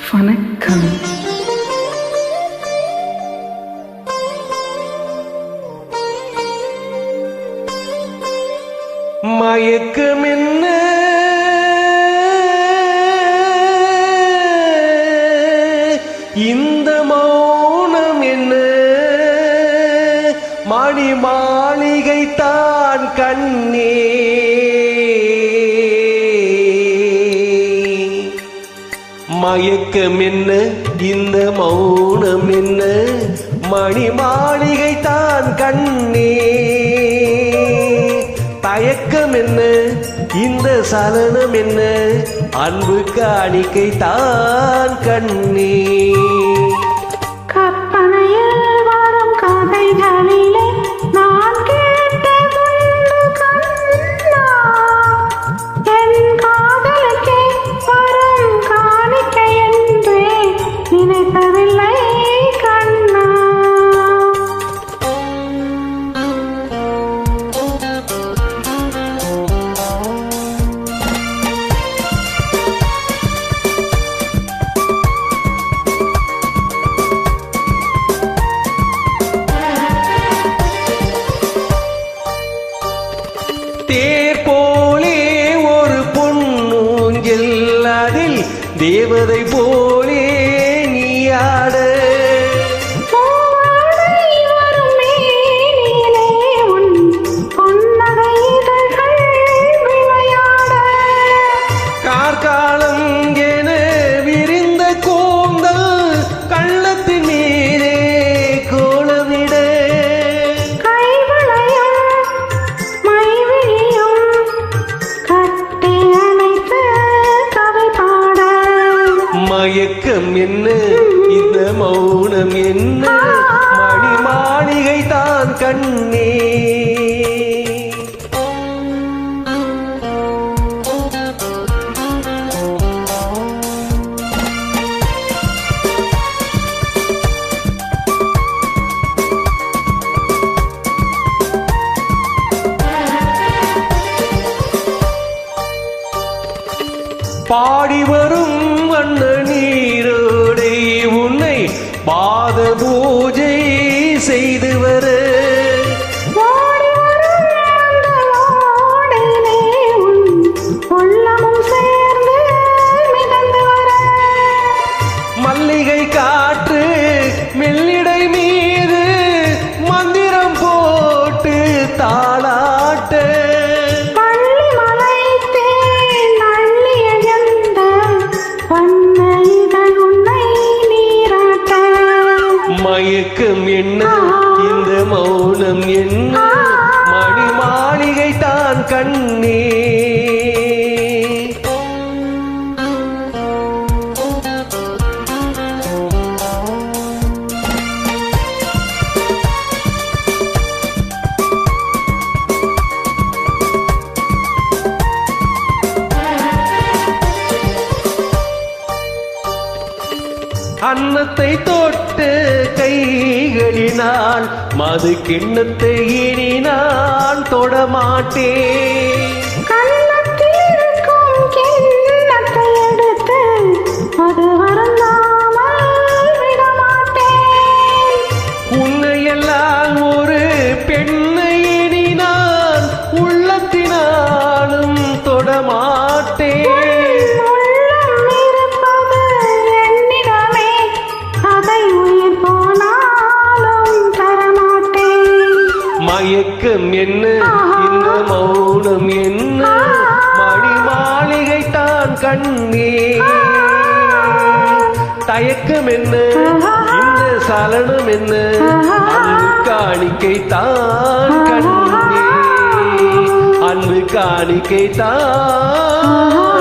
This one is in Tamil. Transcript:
வணக்கம். மயக்கம் என்ன இந்த மௌனம் என்ன மணி மாளிகை தான் கண்ணே மயக்கம் என்ன இந்த மௌனம் என்ன மணி மாளிகை தான் கண்ணே தயக்கம் என்ன இந்த சலனம் என்ன அன்பு காணிக்கை தான் கண்ணே கற்பனையில் வரும் கதைகளிலே நான் கேட்டதுண்டு கண்ணா, என் காதலுக்கே வரும் காணிக்கை என்றே நினைக்கவில்லை கண்ணா. தேர் போலே ஒரு பொன்னூஞ்சல் அதில் தேவதை போலே நீயாட கார்காலம் என விரிந்த கோந்தல் கள்ளத்தின் மீதே கோலமிட மயக்கம் என்ன இந்த மௌனம் என்ன மணி மாளிகை தான் கண்ணே பாடி வரும் வண்ண நீரோடை உன்னை பாத பூஜை செய்து வர மல்லிகை காற்று மெல்லிடை மீது மந்திரம் போட்டு தாளாட்ட மயக்கம் என்ன இந்த மௌனம் என்ன மணி மாளிகை தான் கண்ணே அன்னத்தை தொட்டு கைகளினால் மது கிண்ணத்தை இனி நான் தொடமாட்டேன். உன்னையெல்லாம் ஒரு பெண்ணை இனி நான் உள்ளத்தினாலும் தொடமாட்டேன். மயக்கம் என்ன இந்த மௌனம் என்ன மணி மாளிகை தான் கண்ணே தயக்கம் என்ன இந்த சலனம் என்ன அன்பு காணிக்கை தான் கண்ணே அன்பு காணிக்கை தான்